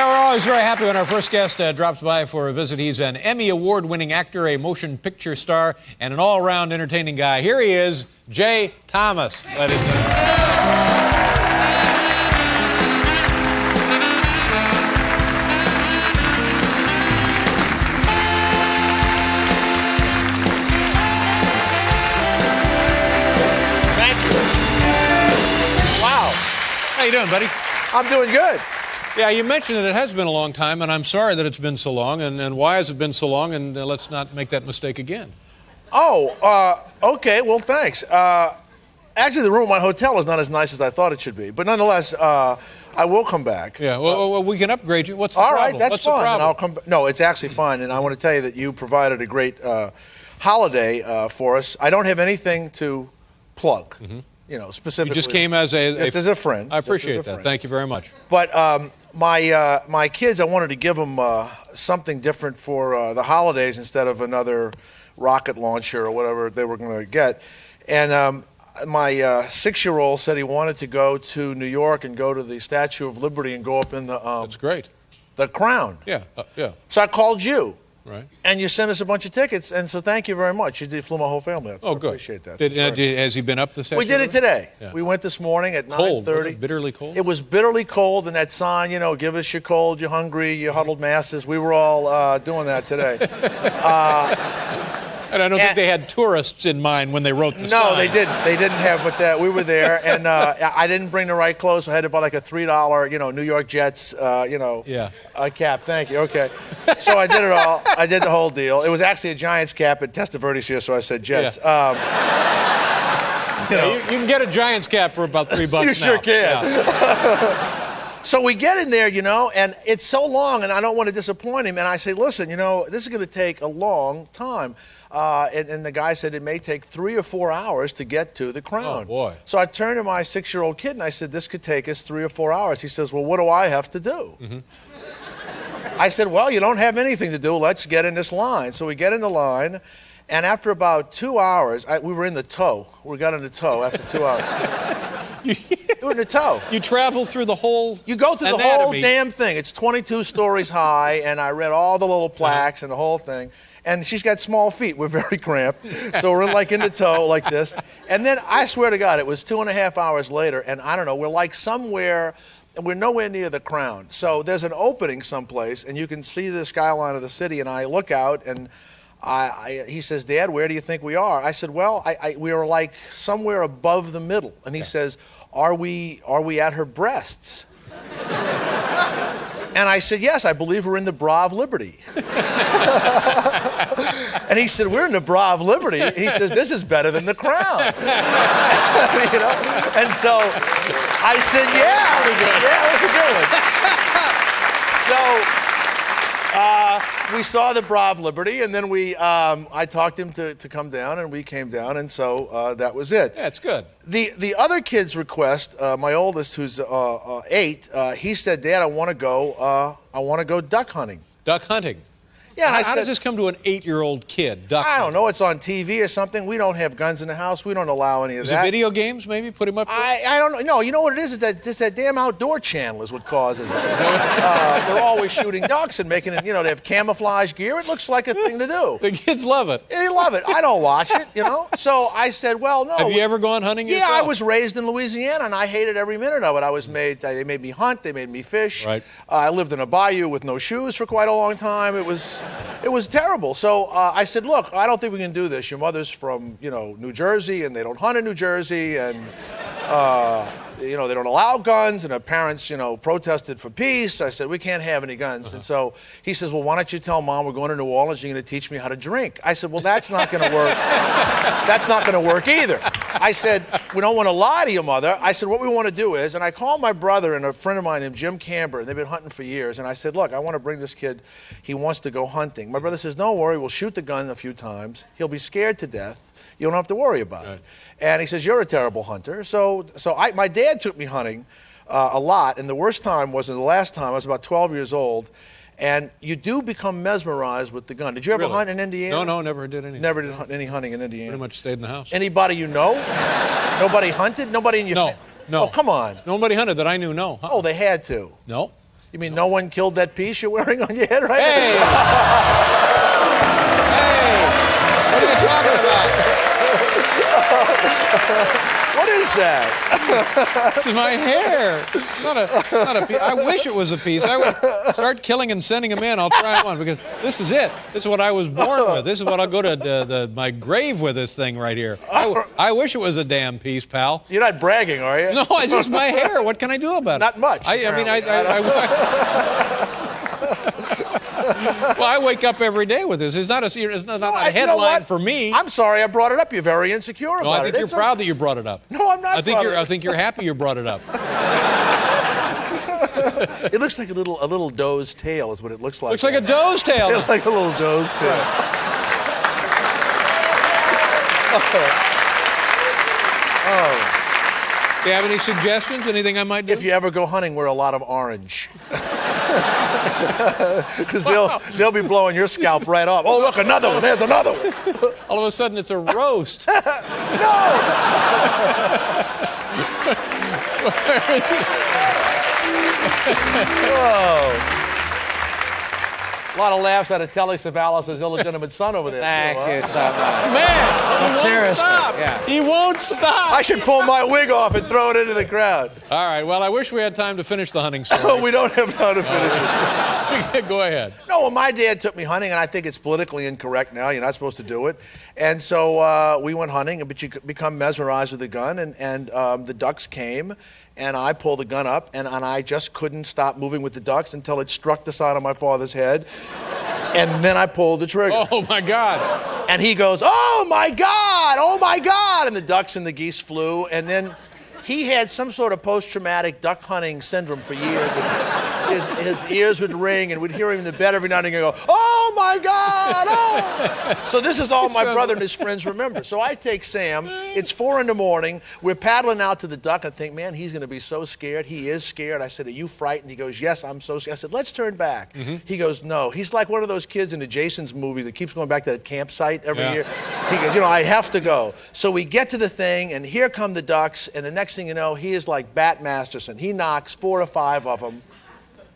Yeah, we're always very happy when our first guest drops by for a visit. He's an Emmy Award-winning actor, a motion picture star, and an all-around entertaining guy. Here he is, Jay Thomas, ladies and gentlemen. How you doing, buddy? I'm doing good. Yeah, you mentioned that it has been a long time, and I'm sorry that it's been so long, and why has it been so long, and let's not make that mistake again. Oh, okay, well, thanks. Actually, the room at my hotel is not as nice as I thought it should be, but nonetheless, I will come back. Yeah, well, we can upgrade you. What's the problem? All right, that's What's fine. The problem? And I'll come. No, it's actually fine, and I want to tell you that you provided a great holiday for us. I don't have anything to plug. Mm-hmm. You know, specifically. You just came as as a friend. I appreciate that. Thank you very much. But my kids, I wanted to give them something different for the holidays instead of another rocket launcher or whatever they were going to get. And my 6-year-old said he wanted to go to New York and go to the Statue of Liberty and go up in the That's great. The Crown. Yeah, yeah. So I called you. Right. And you sent us a bunch of tickets, and so thank you very much. You flew my whole family. Oh, good. I appreciate that. Has he been up the Statue? We did it today. Yeah. We went this morning at 9:30. Bitterly cold? It was bitterly cold, and that sign, you know, give us your cold, you're hungry, you huddled masses. We were all doing that today. And I don't think they had tourists in mind when they wrote the sign. No, they didn't. They didn't have, but we were there, and I didn't bring the right clothes, so I had to buy like a $3, New York Jets, cap. Thank you. Okay. So I did it all. I did the whole deal. It was actually a Giants cap at Testaverde's here, so I said Jets. Yeah. You can get a Giants cap for about $3 now. You sure can. Yeah. So we get in there, and it's so long, and I don't want to disappoint him. And I say, listen, this is going to take a long time. And the guy said it may take 3 or 4 hours to get to the Crown. Oh, boy. So I turned to my 6-year-old kid, and I said, this could take us 3 or 4 hours. He says, well, what do I have to do? Mm-hmm. I said, well, you don't have anything to do. Let's get in this line. So we get in the line, and after about 2 hours, we were in the tow. We got in the tow after 2 hours. We were in the tow. You travel through the whole You go through anatomy. the whole damn thing. It's 22 stories high, and I read all the little plaques and the whole thing. And she's got small feet. We're very cramped. So we're in the tow like this. And then I swear to God, it was 2.5 hours later, and I don't know, we're like somewhere, and we're nowhere near the Crown. So there's an opening someplace, and you can see the skyline of the city, and I look out, and he says, Dad, where do you think we are? I said, well, we are like somewhere above the middle. And he says, are we at her breasts? And I said, yes, I believe we're in the Bra of Liberty. And he said, we're in the Bra of Liberty. He says, this is better than the Crown. And so I said, yeah, that's a good one. So we saw the Bra of Liberty, and then I talked him to come down, and we came down, and so that was it. Yeah, it's good. The other kid's request, my oldest, who's 8, he said, Dad, I want to go duck hunting. Duck hunting? Yeah. How does this come to an 8-year-old kid? Duck I don't hunting? know. It's on TV or something. We don't have guns in the house. We don't allow any of that. Is it video games, maybe? Put him up there? I don't know. No, you know what it is? It's that damn outdoor channel is what causes it. They're always shooting ducks and making it, they have camouflage gear. It looks like a thing to do. The kids love it. They love it. I don't watch it, So I said, well, no. Have you ever gone hunting yourself? Yeah, I was raised in Louisiana, and I hated every minute of it. They made me hunt. They made me fish. Right. I lived in a bayou with no shoes for quite a long time. It was terrible. So I said, look, I don't think we can do this. Your mother's from, New Jersey, and they don't hunt in New Jersey, and, they don't allow guns, and her parents, protested for peace. I said, we can't have any guns. Uh-huh. And so he says, well, why don't you tell Mom we're going to New Orleans, you're going to teach me how to drink. I said, well, that's not going to work. That's not going to work either. I said, we don't want to lie to your mother. I said, what we want to do is, and I called my brother and a friend of mine named Jim Camber, and they've been hunting for years, and I said, look, I want to bring this kid. He wants to go hunting. My brother says, don't worry, we'll shoot the gun a few times. He'll be scared to death. You don't have to worry about it. And he says, you're a terrible hunter. So my dad took me hunting a lot, and the worst time was the last time. I was about 12 years old, and you do become mesmerized with the gun. Did you ever hunt in Indiana? No, never did anything. Never did any hunting in Indiana? Pretty much stayed in the house. Anybody you know? Nobody hunted? Nobody in your No. Oh, come on. Nobody hunted that I knew, no. Oh, they had to. No. You mean no one killed that piece you're wearing on your head right Hey! now? Hey! What are you talking about? What is that? This is my hair. It's not a piece. I wish it was a piece. I would start killing and sending them in. I'll try one because this is it. This is what I was born with. This is what I'll go to my grave with, this thing right here. I wish it was a damn pice, pal. You're not bragging, are you? No, it's just my hair. What can I do about it? Not much. Well, I wake up every day with this. It's not a headline for me. I'm sorry I brought it up. You're very insecure about it. I think you're proud that you brought it up. No, I'm not. I think you're happy you brought it up. It looks like a little doe's tail is what it looks like. Looks like a doe's tail. It's like a little doe's tail. Oh. Do you have any suggestions? Anything I might do? If you ever go hunting, wear a lot of orange. Because they'll be blowing your scalp right off. Oh, look, another one. There's another one. All of a sudden, it's a roast. No! Oh. A lot of laughs out of Telly Savalas' illegitimate son over there. Thank you so much. Man, he won't seriously, stop. yeah. He won't stop. I should pull my wig off and throw it into the crowd. All right, well, I wish we had time to finish the hunting story. So we don't have time to finish it. Go ahead. No, well, my dad took me hunting, and I think it's politically incorrect now. You're not supposed to do it. And so we went hunting, but you become mesmerized with the gun, and the ducks came, and I pulled the gun up, and I just couldn't stop moving with the ducks until it struck the side of my father's head. And then I pulled the trigger. Oh, my God. And he goes, oh, my God, oh, my God. And the ducks and the geese flew. And then he had some sort of post-traumatic duck hunting syndrome for years. His ears would ring, and we'd hear him in the bed every night and go, oh, my God, oh. So this is all my brother and his friends remember. So I take Sam. It's 4 in the morning. We're paddling out to the duck. I think, man, he's going to be so scared. He is scared. I said, are you frightened? He goes, yes, I'm so scared. I said, let's turn back. He goes, no. He's like one of those kids in the Jason's movie that keeps going back to that campsite every year. He goes, I have to go. So we get to the thing, and here come the ducks, and the next thing you know, he is like Bat Masterson. He knocks 4 or 5 of them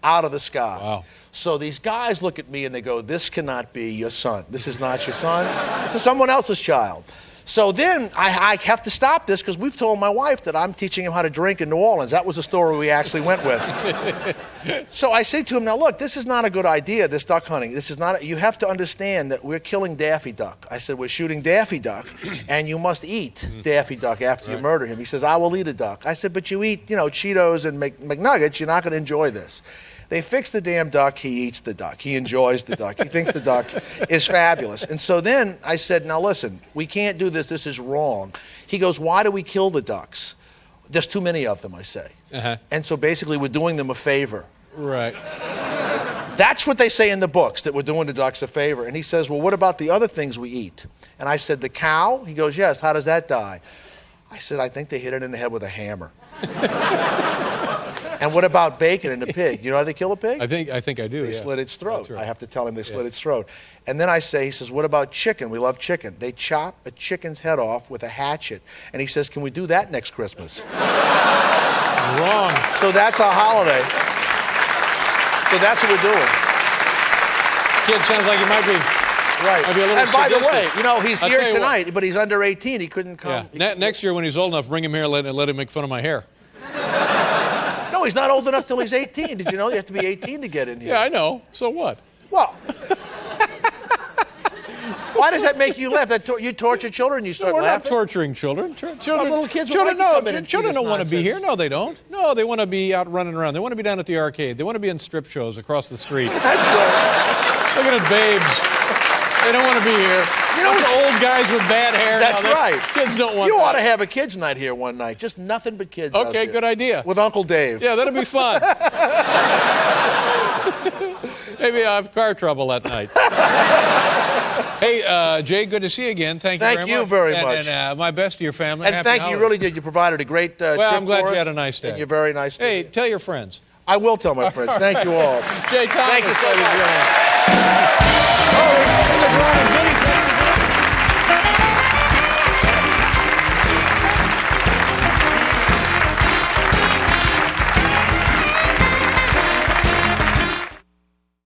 out of the sky. Wow. So these guys look at me and they go, this cannot be your son. This is not your son. This is someone else's child. So then I have to stop this because we've told my wife that I'm teaching him how to drink in New Orleans. That was the story we actually went with. So I say to him, now look, this is not a good idea, this duck hunting. This is not, you have to understand that we're killing Daffy Duck. I said, we're shooting Daffy Duck and you must eat Daffy Duck after you murder him. He says, I will eat a duck. I said, but you eat, Cheetos and McNuggets, you're not going to enjoy this. They fix the damn duck, he eats the duck. He enjoys the duck. He thinks the duck is fabulous. And so then I said, now listen, we can't do this. This is wrong. He goes, why do we kill the ducks? There's too many of them, I say. And so basically we're doing them a favor. Right. That's what they say in the books, that we're doing the ducks a favor. And he says, well, what about the other things we eat? And I said, the cow? He goes, yes. How does that die? I said, I think they hit it in the head with a hammer. And what about bacon and the pig? You know how they kill a pig? I think I do. They slit its throat. Right. I have to tell him they slit its throat. And then he says, what about chicken? We love chicken. They chop a chicken's head off with a hatchet. And he says, can we do that next Christmas? Wrong. So that's our holiday. So that's what we're doing. Kid sounds like he might be. Right. Might be a little and by the sadistic. way, he's I'll here tell you tonight, but he's under 18. He couldn't come. Yeah. Next year when he's old enough, bring him here and let him make fun of my hair. No, he's not old enough till he's 18. Did you know you have to be 18 to get in here? Yeah, I know. So what? Well, why does that make you laugh? You torture children, you start We're laughing? not torturing children. Children, little kids would children, like to come in and see children this don't want to be nonsense. here. No, they don't. No, they want to be out running around. They want to be down at the arcade. They want to be in strip shows across the street. That's right. Looking at babes. They don't want to be here. You know the old guys with bad hair. That's right. Kids don't want You that. ought to have a kids' night here one night. Just nothing but kids. out Okay, there. good idea. With Uncle Dave. Yeah, that'll be fun. Maybe I'll have car trouble that night. Hey, Jay, good to see you again. Thank you very much. Thank you very much. And my best to your family. And Happy thank you, holidays. you really did. You provided a great trip Well, I'm glad for you us, had a nice day. And you're very nice. Hey, tell your friends. I will tell my friends. Thank you all. Jay Thomas. Thank you so ladies and much. gentlemen. Oh, Vinnie Testaverde.